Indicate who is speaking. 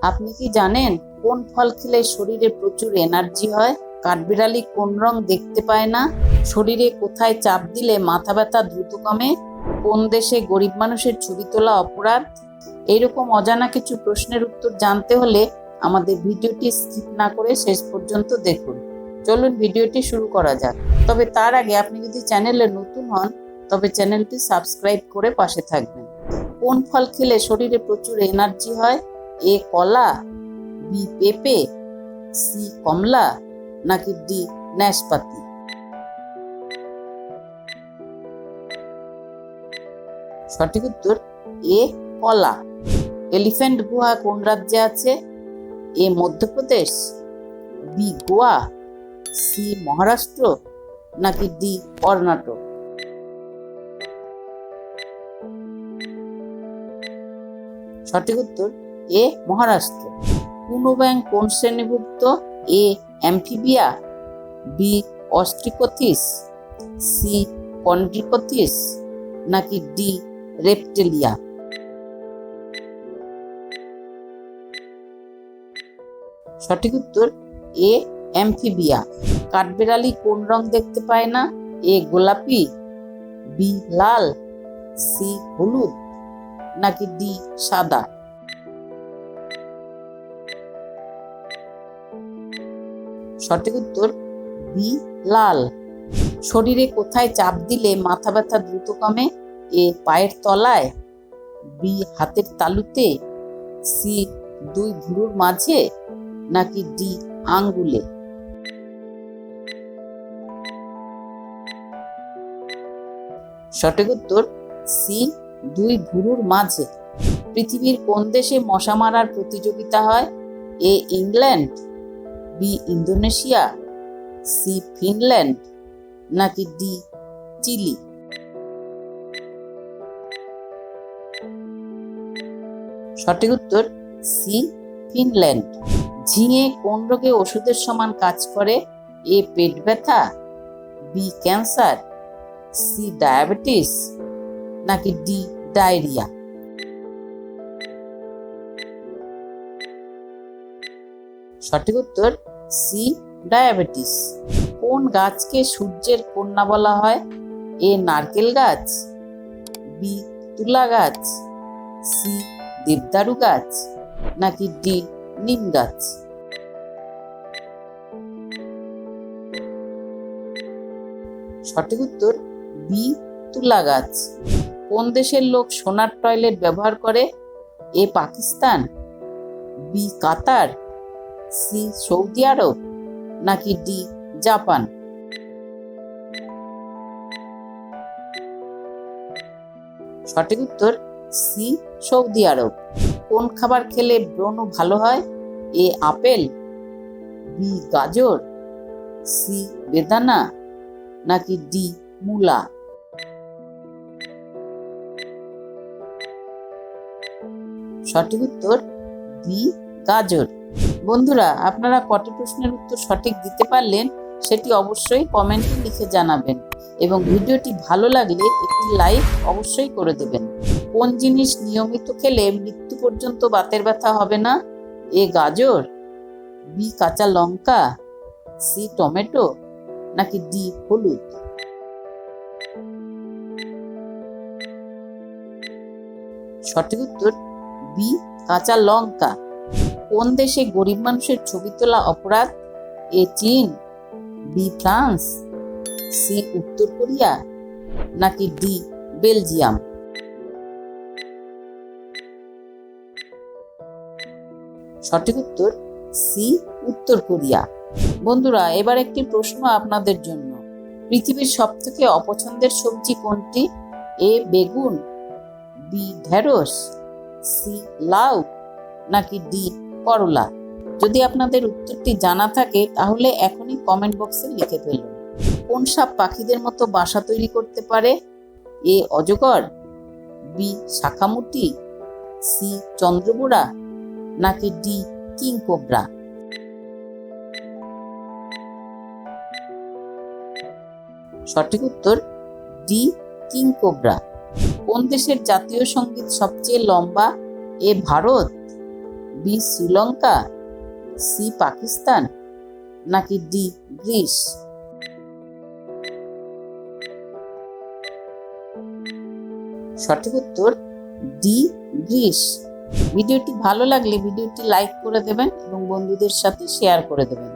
Speaker 1: আপনি কি জানেন কোন ফল খেলে শরীরে প্রচুর এনার্জি হয়? কাঠবিড়ালি কোন রং দেখতে পায় না? শরীরে কোথায় চাপ দিলে মাথা ব্যথা দ্রুত কমে? কোন দেশে গরিব মানুষের ছবি তোলা অপরাধ? এইরকম অজানা কিছু প্রশ্নের উত্তর জানতে হলে আমাদের ভিডিওটি স্কিপ না করে শেষ পর্যন্ত দেখুন। চলুন ভিডিওটি শুরু করা যাক। তবে তার আগে আপনি যদি চ্যানেলে নতুন হন তবে চ্যানেলটি সাবস্ক্রাইব করে পাশে থাকবেন। কোন ফল খেলে শরীরে প্রচুর এনার্জি হয়? এ কলা, বি পেঁপে, সি কমলা, নাকি ডি নাশপাতি? সঠিক উত্তর এ কলা। এলিফ্যান্ট গুহা কোন রাজ্যে আছে? এ মধ্যপ্রদেশ, বি গোয়া, সি মহারাষ্ট্র, নাকি ডি কর্ণাটক? সঠিক উত্তর এ মহারাষ্ট্র। পূর্ণ ব্যাঙ কোন শ্রেণীভুক্ত? এ অ্যামফিবিয়া, বি অস্ট্রিকোথিস, সি কন্ড্রিকোথিস, নাকি ডি রেপ্টেলিয়া? সঠিক উত্তর এ অ্যামফিবিয়া। কাঠবিড়ালি কোন রং দেখতে পায় না? এ গোলাপি, বি লাল, সি হলুদ, নাকি ডি সাদা? সঠিক উত্তর বি লাল। শরীরে কোথায় চাপ দিলে মাথা ব্যথা দ্রুত কমে? এ পায়ের তলায়, বি হাতের তালুতে, সি দুই ভুরুর মাঝে, নাকি ডি আঙ্গুলে? সঠিক উত্তর সি দুই ভুরুর মাঝে। পৃথিবীর কোন দেশে মশা মারার প্রতিযোগিতা হয়? A England, B Indonesia, C Finland, নাকি ডি চিলি? সঠিক উত্তর সি ফিনল্যান্ড। ঝিঙে কোন রোগে ওষুধের সমান কাজ করে? এ পেট ব্যথা, বি ক্যান্সার, সি ডায়াবেটিস, নাকি ডি ডায়রিয়া? সঠিক উত্তর সি ডায়াবেটিস। কোন গাছকে সূর্যের কন্যা বলা হয়? এ নারকেল গাছ, বি তুলা গাছ, সি দেবদারু গাছ, নাকি ডি নিম গাছ? সঠিক উত্তর বি তুলা গাছ। কোন দেশের লোক সোনার টয়লেট ব্যবহার করে? এ পাকিস্তান, বি কাতার, সি সৌদি আরব, নাকি ডি জাপান? সঠিক উত্তর সি সৌদি আরব। কোন খাবার খেলে ব্রণ ভালো হয়? এ আপেল, বি গাজর, সি বেদানা, নাকি ডি মূলা? সঠিক উত্তর বি গাজর। বন্ধুরা, আপনারা কটি প্রশ্নের উত্তর সঠিক দিতে পারলেন সেটি অবশ্যই কমেন্টে লিখে জানাবেন এবং ভিডিওটি ভালো লাগলে একটি লাইক অবশ্যই করে দেবেন। কোন জিনিস নিয়মিত খেলে মৃত্যু পর্যন্ত বাতের ব্যথা হবে না? এ গাজর, বি কাঁচা লঙ্কা, সি টমেটো, নাকি ডি হলুদ? সঠিক উত্তর বি কাঁচা লঙ্কা। কোন দেশে গরিব মানুষের ছবি তোলা অপরাধ? এ চীন, বি ফ্রান্স, সি উত্তর কোরিয়া, নাকি ডি বেলজিয়াম? সঠিক উত্তর সি উত্তর কোরিয়া। বন্ধুরা, এবার একটি প্রশ্ন আপনাদের জন্য। পৃথিবীর সবথেকে অপছন্দের সবজি কোনটি? এ বেগুন, বি ঢেঁড়স, সি লাউ, নাকি ডি করলা? যদি আপনাদের উত্তরটি জানা থাকে তাহলে এখনই কমেন্ট বক্সে লিখে ফেলুন। কোন সাপ পাখিদের মতো বাসা তৈরি করতে পারে? এ অজগর, বি শাখামুটি, সি চন্দ্রবোড়া, নাকি ডি কিং কোবরা? সঠিক উত্তর ডি কিং কোবরা। কোন দেশের জাতীয় সঙ্গীত সবচেয়ে লম্বা? এ ভারত, বি শ্রীলঙ্কা, সি পাকিস্তান, নাকি ডি গ্রিস? সঠিক উত্তর ডি গ্রিস। ভিডিওটি ভালো লাগলে ভিডিওটি লাইক করে দেবেন এবং বন্ধুদের সাথে শেয়ার করে দেবেন।